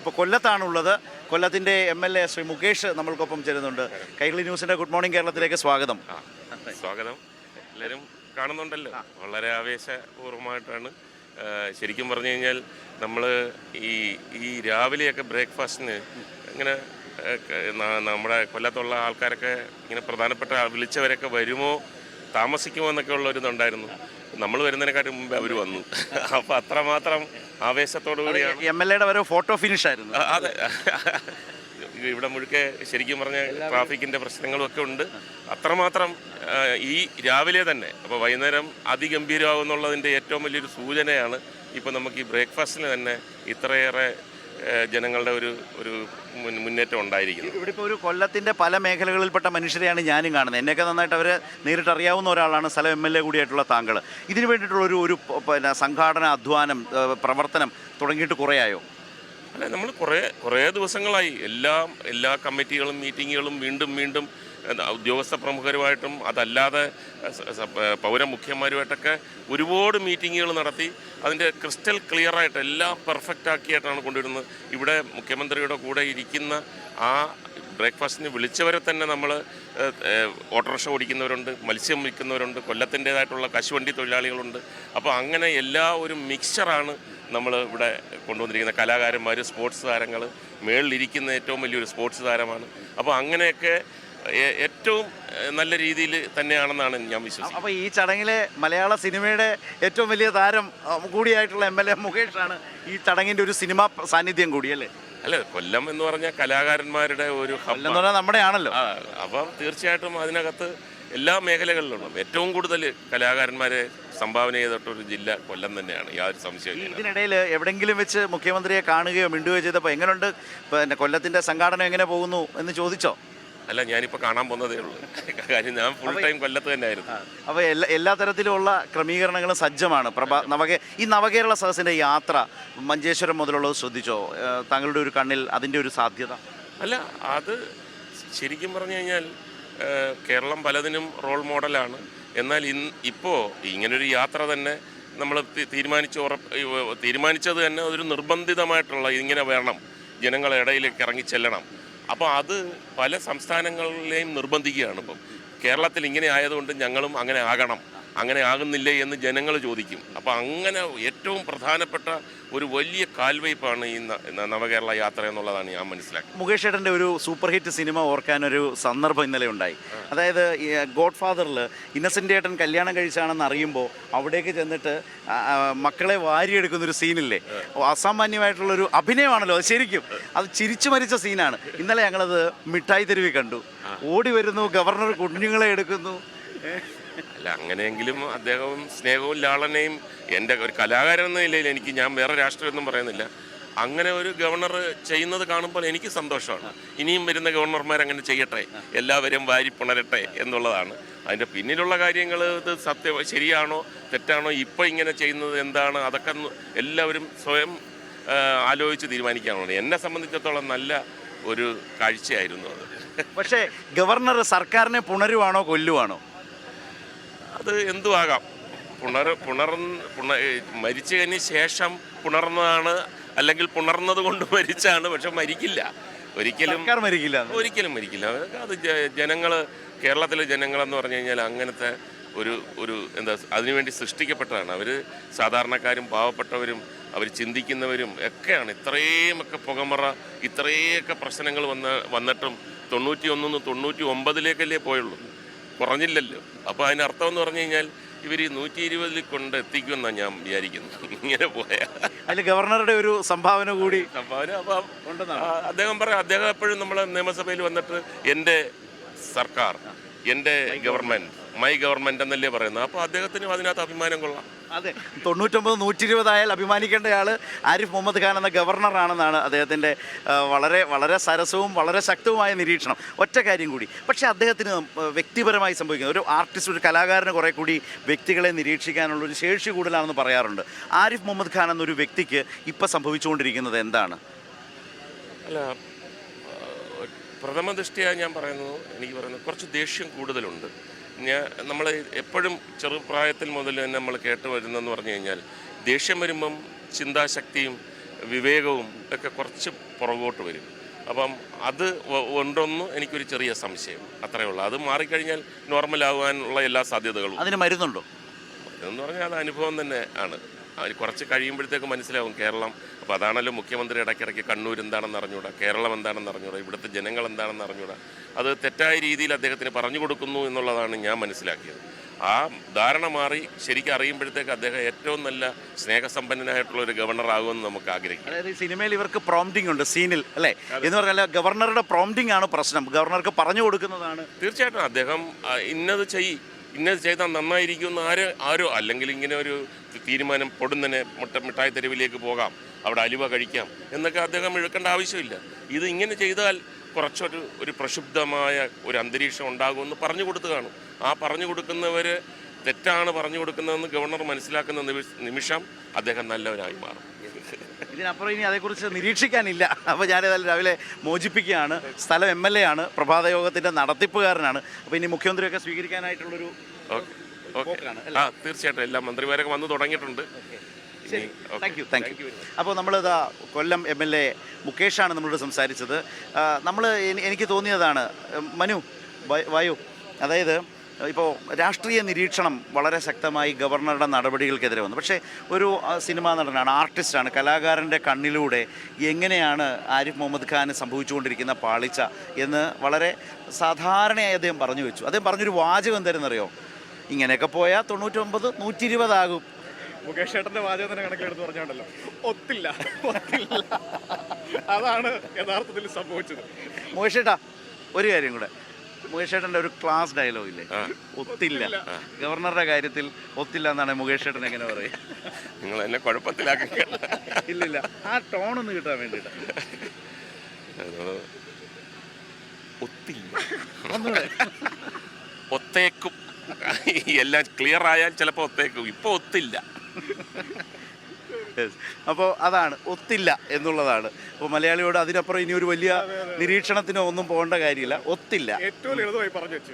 ഇപ്പോൾ കൊല്ലത്താണുള്ളത്. കൊല്ലത്തിൻ്റെ MLA ശ്രീ മുകേഷ് നമ്മൾക്കൊപ്പം ചേരുന്നുണ്ട്. Kairali ന്യൂസിൻ്റെ good morning കേരളത്തിലേക്ക് സ്വാഗതം. സ്വാഗതം. എല്ലാവരും കാണുന്നുണ്ടല്ലോ, വളരെ ആവേശപൂർവ്വമായിട്ടാണ്. ശരിക്കും പറഞ്ഞു കഴിഞ്ഞാൽ നമ്മൾ ഈ രാവിലെയൊക്കെ ബ്രേക്ക്ഫാസ്റ്റിന് ഇങ്ങനെ നമ്മുടെ കൊല്ലത്തുള്ള ആൾക്കാരൊക്കെ ഇങ്ങനെ പ്രധാനപ്പെട്ട വിളിച്ചവരൊക്കെ വരുമോ താമസിക്കുമോ എന്നൊക്കെ ഉള്ളൊരിതുണ്ടായിരുന്നു. നമ്മൾ വരുന്നതിനെക്കാട്ടും മുമ്പ് അവർ വന്നു. അപ്പോൾ അത്രമാത്രം ആവേശത്തോടു കൂടിയാണ്. MLAയുടെ വരെ ഫോട്ടോ ഫിനിഷ് ആയിരുന്നു. അതെ, ഇവിടെ മുഴുക്കെ ശരിക്കും പറഞ്ഞ ട്രാഫിക്കിൻ്റെ പ്രശ്നങ്ങളും ഒക്കെ ഉണ്ട്. അത്രമാത്രം ഈ രാവിലെ തന്നെ. അപ്പോൾ വൈകുന്നേരം അതിഗംഭീരമാകുന്നുള്ളതിൻ്റെ ഏറ്റവും വലിയൊരു സൂചനയാണ് ഇപ്പോൾ നമുക്ക് ഈ ബ്രേക്ക്ഫാസ്റ്റിന് തന്നെ ഇത്രയേറെ ജനങ്ങളുടെ ഒരു മുന്നേറ്റം ഉണ്ടായിരിക്കുന്നു. ഇവിടെ ഇപ്പോൾ ഒരു കൊല്ലത്തിൻ്റെ പല മേഖലകളിൽപ്പെട്ട മനുഷ്യരെയാണ് ഞാനും കാണുന്നത്. എന്നെയൊക്കെ നന്നായിട്ട് അവരെ നേരിട്ട് അറിയാവുന്ന ഒരാളാണ് സ്ഥലം MLA കൂടിയായിട്ടുള്ള താങ്കൾ. ഇതിനു വേണ്ടിയിട്ടുള്ള ഒരു പിന്നെ സംഘാടന അധ്വാനം പ്രവർത്തനം തുടങ്ങിയിട്ട് കുറേയായോ? അല്ല, നമ്മൾ കുറേ ദിവസങ്ങളായി എല്ലാ കമ്മിറ്റികളും മീറ്റിങ്ങുകളും വീണ്ടും ഉദ്യോഗസ്ഥ പ്രമുഖരുമായിട്ടും അതല്ലാതെ പൗരമുഖ്യന്മാരുമായിട്ടൊക്കെ ഒരുപാട് മീറ്റിങ്ങുകൾ നടത്തി അതിൻ്റെ ക്രിസ്റ്റൽ ക്ലിയറായിട്ട് എല്ലാം പെർഫെക്റ്റ് ആക്കിയിട്ടാണ് കൊണ്ടുവരുന്നത്. ഇവിടെ മുഖ്യമന്ത്രിയുടെ കൂടെ ഇരിക്കുന്ന ആ ബ്രേക്ക്ഫാസ്റ്റിന് വിളിച്ചവരെ തന്നെ നമ്മൾ ഓട്ടോറിക്ഷ ഓടിക്കുന്നവരുണ്ട്, മത്സ്യം വിൽക്കുന്നവരുണ്ട്, കൊല്ലത്തിൻ്റേതായിട്ടുള്ള കശുവണ്ടി തൊഴിലാളികളുണ്ട്. അപ്പോൾ അങ്ങനെ ഒരു മിക്സറാണ് നമ്മൾ ഇവിടെ കൊണ്ടുവന്നിരിക്കുന്ന. കലാകാരന്മാർ, സ്പോർട്സ് താരങ്ങൾ, മേളിലിരിക്കുന്ന ഏറ്റവും വലിയൊരു സ്പോർട്സ് താരമാണ്. അപ്പോൾ അങ്ങനെയൊക്കെ ഏറ്റവും നല്ല രീതിയിൽ തന്നെയാണെന്നാണ് ഞാൻ വിശ്വസിക്കുന്നത്. അപ്പോൾ ഈ ചടങ്ങിലെ മലയാള സിനിമയുടെ ഏറ്റവും വലിയ താരം കൂടിയായിട്ടുള്ള MLA മുകേഷാണ് ഈ ചടങ്ങിൻ്റെ ഒരു സിനിമാ സാന്നിധ്യം കൂടിയല്ലേ? അല്ല, കൊല്ലം എന്ന് പറഞ്ഞാൽ കലാകാരന്മാരുടെ ഒരു ഹബ്ബ് നമ്മുടെ ആണല്ലോ. അപ്പം തീർച്ചയായിട്ടും അതിനകത്ത് എല്ലാ മേഖലകളിലും ഏറ്റവും കൂടുതൽ കലാകാരന്മാരെ സംഭാവന ചെയ്തിട്ടൊരു ജില്ല കൊല്ലം തന്നെയാണ്, യാതൊരു സംശയമില്ല. ഇതിനിടയിൽ എവിടെയെങ്കിലും വെച്ച് മുഖ്യമന്ത്രിയെ കാണുകയോ മിണ്ടുകയോ ചെയ്തപ്പോൾ എങ്ങനെയുണ്ട്, പിന്നെ കൊല്ലത്തിൻ്റെ സംഘാടനം എങ്ങനെ പോകുന്നു എന്ന് ചോദിച്ചോ? അല്ല, ഞാനിപ്പോൾ കാണാൻ പോകുന്നതേ ഉള്ളൂ. കാര്യം ഞാൻ ഫുൾ ടൈം കൊല്ലത്ത് തന്നെയായിരുന്നു. അപ്പോൾ എല്ലാ തരത്തിലുള്ള ക്രമീകരണങ്ങളും സജ്ജമാണ്. ഈ നവകേരള സദസ്സിൻ്റെ യാത്ര മഞ്ചേശ്വരം മുതലുള്ളത് ശ്രദ്ധിച്ചോ? താങ്കളുടെ ഒരു കണ്ണിൽ അതിൻ്റെ ഒരു സാധ്യത? അല്ല, അത് ശരിക്കും പറഞ്ഞു കഴിഞ്ഞാൽ കേരളം പലതിനും റോൾ മോഡലാണ്. എന്നാൽ ഇപ്പോൾ ഇങ്ങനൊരു യാത്ര തന്നെ നമ്മൾ തീരുമാനിച്ചത് തന്നെ ഒരു നിർബന്ധിതമായിട്ടുള്ള ഇങ്ങനെ വേണം, ജനങ്ങളുടെ ഇടയിലേക്ക് ഇറങ്ങി ചെല്ലണം. അപ്പോൾ അത് പല സംസ്ഥാനങ്ങളിലെയും നിർബന്ധിക്കുകയാണ്. ഇപ്പം കേരളത്തിൽ ഇങ്ങനെ ആയതുകൊണ്ട് ഞങ്ങളും അങ്ങനെ ആകണം, അങ്ങനെ ആകുന്നില്ലേ എന്ന് ജനങ്ങൾ ചോദിക്കും. അപ്പോൾ അങ്ങനെ ഏറ്റവും പ്രധാനപ്പെട്ട ഒരു വലിയ കാൽവയ്പ്പാണ് ഈ നവകേരള യാത്ര എന്നുള്ളതാണ് ഞാൻ മനസ്സിലാക്കുന്നത്. മുകേഷ് ഏട്ടൻ്റെ ഒരു സൂപ്പർ ഹിറ്റ് സിനിമ ഓർക്കാനൊരു സന്ദർഭം ഇന്നലെ ഉണ്ടായി. അതായത് ഗോഡ് ഫാദറിൽ ഇന്നസെൻ്റ് ഏട്ടൻ കല്യാണം കഴിച്ചാണെന്ന് അറിയുമ്പോൾ അവിടേക്ക് ചെന്നിട്ട് മക്കളെ വാരിയെടുക്കുന്നൊരു സീനില്ലേ, അസാമാന്യമായിട്ടുള്ളൊരു അഭിനയമാണല്ലോ അത്. ശരിക്കും അത് ചിരിച്ചു മരിച്ച സീനാണ്. ഇന്നലെ ഞങ്ങളത് മിഠായി തെരുവിൽ കണ്ടു. ഓടി വരുന്നു, ഗവർണർ കുഞ്ഞുങ്ങളെ എടുക്കുന്നു. അല്ല, അങ്ങനെയെങ്കിലും അദ്ദേഹവും സ്നേഹവും ലാളനയും എൻ്റെ ഒരു കലാകാരൻ എന്ന നിലയിൽ ഞാൻ വേറെ രാഷ്ട്രീയമൊന്നും പറയുന്നില്ല, അങ്ങനെ ഒരു ഗവർണർ ചെയ്യുന്നത് കാണുമ്പോൾ എനിക്ക് സന്തോഷമാണ്. ഇനിയും വരുന്ന ഗവർണർമാർ അങ്ങനെ ചെയ്യട്ടെ, എല്ലാവരും വാരി പുണരട്ടെ എന്നുള്ളതാണ്. അതിൻ്റെ പിന്നിലുള്ള കാര്യങ്ങൾ ഇത് ശരിയാണോ തെറ്റാണോ, ഇപ്പോൾ ഇങ്ങനെ ചെയ്യുന്നത് എന്താണ്, അതൊക്കെ എല്ലാവരും സ്വയം ആലോചിച്ച് തീരുമാനിക്കാനുള്ളത്. എന്നെ സംബന്ധിച്ചിടത്തോളം നല്ല ഒരു കാഴ്ചയായിരുന്നു അത്. പക്ഷേ ഗവർണർ സർക്കാരിനെ പുണരുവാണോ കൊല്ലുവാണോ? അത് എന്തും ആകാം. മരിച്ചതിന് ശേഷം പുണർന്നതാണ്, അല്ലെങ്കിൽ പുണർന്നത് കൊണ്ട് മരിച്ചാണ്. പക്ഷെ മരിക്കില്ല, ഒരിക്കലും മരിക്കില്ല. അത് കേരളത്തിലെ ജനങ്ങളെന്ന് പറഞ്ഞു കഴിഞ്ഞാൽ അങ്ങനത്തെ ഒരു എന്താ അതിനുവേണ്ടി സൃഷ്ടിക്കപ്പെട്ടതാണ്. അവർ സാധാരണക്കാരും പാവപ്പെട്ടവരും അവർ ചിന്തിക്കുന്നവരും ഒക്കെയാണ്. ഇത്രയുമൊക്കെ പുകമറ, ഇത്രയൊക്കെ പ്രശ്നങ്ങൾ വന്നിട്ടും 91 99 പോയുള്ളൂ, കുറഞ്ഞില്ലല്ലോ. അപ്പോൾ അതിനർത്ഥം എന്ന് പറഞ്ഞു കഴിഞ്ഞാൽ ഇവർ 120 കൊണ്ട് എത്തിക്കുമെന്നാണ് ഞാൻ വിചാരിക്കുന്നത്, ഇങ്ങനെ പോയാൽ. അതിൽ ഗവർണറുടെ ഒരു സംഭാവന കൂടി. അപ്പം അദ്ദേഹം എപ്പോഴും നമ്മളെ നിയമസഭയിൽ വന്നിട്ട് എൻ്റെ സർക്കാർ, എൻ്റെ ഗവൺമെൻറ്, മൈ ഗവൺമെൻറ് എന്നല്ലേ പറയുന്നത്. അപ്പോൾ അദ്ദേഹത്തിനും അതിനകത്ത് അഭിമാനം കൊള്ളാം. അതെ, 99 120 ആയാൽ അഭിമാനിക്കേണ്ടയാൾ ആരിഫ് മുഹമ്മദ് ഖാൻ എന്ന ഗവർണറാണെന്നാണ് അദ്ദേഹത്തിൻ്റെ വളരെ സരസവും വളരെ ശക്തവുമായ നിരീക്ഷണം. ഒറ്റ കാര്യം കൂടി, പക്ഷേ അദ്ദേഹത്തിന് വ്യക്തിപരമായി സംഭവിക്കുന്നത്, ഒരു ആർട്ടിസ്റ്റ്, ഒരു കലാകാരന് കുറേ കൂടി വ്യക്തികളെ നിരീക്ഷിക്കാനുള്ളൊരു ശേഷി കൂടുതലാണെന്ന് പറയാറുണ്ട്. ആരിഫ് മുഹമ്മദ് ഖാൻ എന്നൊരു വ്യക്തിക്ക് ഇപ്പോൾ സംഭവിച്ചുകൊണ്ടിരിക്കുന്നത് എന്താണ്? അല്ല, പ്രഥമ ദൃഷ്ടിയായി എനിക്ക് പറയുന്നത് കുറച്ച് ദേഷ്യം കൂടുതലുണ്ട്. നമ്മൾ എപ്പോഴും ചെറുപ്രായത്തിൽ മുതൽ തന്നെ നമ്മൾ കേട്ട് വരുന്നതെന്ന് പറഞ്ഞു കഴിഞ്ഞാൽ, ദേഷ്യം വരുമ്പം ചിന്താശക്തിയും വിവേകവും ഒക്കെ കുറച്ച് പുറകോട്ട് വരും. അപ്പം അത് ഉണ്ടോന്ന് എനിക്കൊരു ചെറിയ സംശയം, അത്രയേ ഉള്ളൂ. അത് മാറിക്കഴിഞ്ഞാൽ നോർമലാകാനുള്ള എല്ലാ സാധ്യതകളും. അതിന് മരുന്നുണ്ടോ? എന്ന് പറഞ്ഞാൽ അത് അനുഭവം തന്നെ ആണ്. അത് കുറച്ച് കഴിയുമ്പോഴത്തേക്ക് മനസ്സിലാവും കേരളം. അപ്പോൾ അതാണല്ലോ മുഖ്യമന്ത്രി ഇടയ്ക്കിടയ്ക്ക് കണ്ണൂർ എന്താണെന്ന് അറിഞ്ഞൂടാ, കേരളം എന്താണെന്ന് അറിഞ്ഞൂടാ, ഇവിടുത്തെ ജനങ്ങൾ എന്താണെന്ന് അറിഞ്ഞൂടാ. അത് തെറ്റായ രീതിയിൽ അദ്ദേഹത്തിന് പറഞ്ഞു കൊടുക്കുന്നു എന്നുള്ളതാണ് ഞാൻ മനസ്സിലാക്കിയത്. ആ ധാരണ മാറി ശരിക്കും അറിയുമ്പോഴത്തേക്ക് അദ്ദേഹം ഏറ്റവും നല്ല സ്നേഹസമ്പന്നനായിട്ടുള്ള ഒരു ഗവർണർ ആകുമെന്ന് നമുക്ക് ആഗ്രഹിക്കാം. അതായത് ഈ സിനിമയിൽ ഇവർക്ക് പ്രോംപ്റ്റിംഗ് ഉണ്ട് സീനിൽ അല്ലേ എന്ന് പറഞ്ഞാൽ ഗവർണറുടെ പ്രോംപ്റ്റിംഗ് ആണ് പ്രശ്നം, ഗവർണർക്ക് പറഞ്ഞു കൊടുക്കുന്നതാണ്. തീർച്ചയായിട്ടും അദ്ദേഹം ഇന്നത് ചെയ്താൽ നന്നായിരിക്കുമെന്ന് ആരോ അല്ലെങ്കിൽ ഇങ്ങനെ ഒരു തീരുമാനം പൊടുന്നനെ മിഠായി തെരുവിലേക്ക് പോകാം, അവിടെ അലുവ കഴിക്കാം എന്നൊക്കെ അദ്ദേഹം എടുക്കേണ്ട ആവശ്യമില്ല. ഇത് ഇങ്ങനെ ചെയ്താൽ കുറച്ചൊരു പ്രക്ഷുബ്ധമായ ഒരു അന്തരീക്ഷം ഉണ്ടാകുമെന്ന് പറഞ്ഞു കൊടുത്തു കാണും. ആ പറഞ്ഞു കൊടുക്കുന്നവർ തെറ്റാണ് പറഞ്ഞു കൊടുക്കുന്നതെന്ന് ഗവർണർ മനസ്സിലാക്കുന്ന നിമിഷം അദ്ദേഹം നല്ലവരായി മാറും. ഇതിനപ്പുറം ഇനി അതേക്കുറിച്ച് നിരീക്ഷിക്കാനില്ല. അപ്പോൾ ഞാനേതായാലും രാവിലെ മോചിപ്പിക്കുകയാണ്. സ്ഥലം MLA ആണ്, പ്രഭാത യോഗത്തിൻ്റെ നടത്തിപ്പുകാരനാണ്. അപ്പോൾ ഇനി മുഖ്യമന്ത്രിയൊക്കെ സ്വീകരിക്കാനായിട്ടുള്ളൊരു പോക്കാണ്. തീർച്ചയായിട്ടും എല്ലാ മന്ത്രിമാരൊക്കെ വന്ന് തുടങ്ങിയിട്ടുണ്ട്. Thank you. അപ്പോൾ നമ്മളിതാ കൊല്ലം MLA മുകേഷാണ് നമ്മളോട് സംസാരിച്ചത്. എനിക്ക് തോന്നിയതാണ് മനു വായു, അതായത് ഇപ്പോൾ രാഷ്ട്രീയ നിരീക്ഷണം വളരെ ശക്തമായി ഗവർണറുടെ നടപടികൾക്കെതിരെ വന്നു. പക്ഷേ ഒരു സിനിമാ നടനാണ്, ആർട്ടിസ്റ്റാണ്, കലാകാരൻ്റെ കണ്ണിലൂടെ എങ്ങനെയാണ് ആരിഫ് മുഹമ്മദ് ഖാന് സംഭവിച്ചുകൊണ്ടിരിക്കുന്ന പാളിച്ച എന്ന് വളരെ സാധാരണയായി അദ്ദേഹം പറഞ്ഞു വെച്ചു. അദ്ദേഹം പറഞ്ഞൊരു വാചകം എന്തായിരുന്നറിയോ? ഇങ്ങനെയൊക്കെ പോയാൽ 99 120 ആകും. മുകേഷ് ചേട്ടൻ്റെ വാചകം തന്നെ കണക്കിലെടുത്ത് പറഞ്ഞോണ്ടല്ലോ, ഒത്തില്ല. അതാണ് യഥാർത്ഥത്തിൽ സംഭവിച്ചത്. മുകേഷ് ചേട്ടാ, ഒരു കാര്യം കൂടെ, മുകേഷ് ചേട്ടൻ്റെ ഒരു ക്ലാസ് ഡയലോഗ് ഇല്ലേ, ഒത്തില്ല. ഗവർണറുടെ കാര്യത്തിൽ ഒത്തില്ല എന്നാണ് മുകേഷ് ചേട്ടൻ എങ്ങനെ പറയുക? നിങ്ങൾ എന്നെ കുഴപ്പത്തിലാക്കുക. ഇല്ലില്ല, ആ ടോണൊന്ന് കിട്ടാൻ വേണ്ടിയിട്ട്. ഒത്തില്ല, ഒത്തേക്കും. എല്ലാം ക്ലിയർ ആയാൽ ചിലപ്പോൾ ഒത്തേക്കും. ഇപ്പോൾ ഒത്തില്ല. അപ്പോൾ അതാണ് ഒത്തില്ല എന്നുള്ളതാണ്. അപ്പോൾ മലയാളിയോട് അതിനപ്പുറം ഇനി ഒരു വലിയ നിരീക്ഷണത്തിനോ ഒന്നും പോകേണ്ട കാര്യമില്ല. ഒത്തില്ല. ഏറ്റവും ലളിതമായി പറഞ്ഞു വെച്ചു.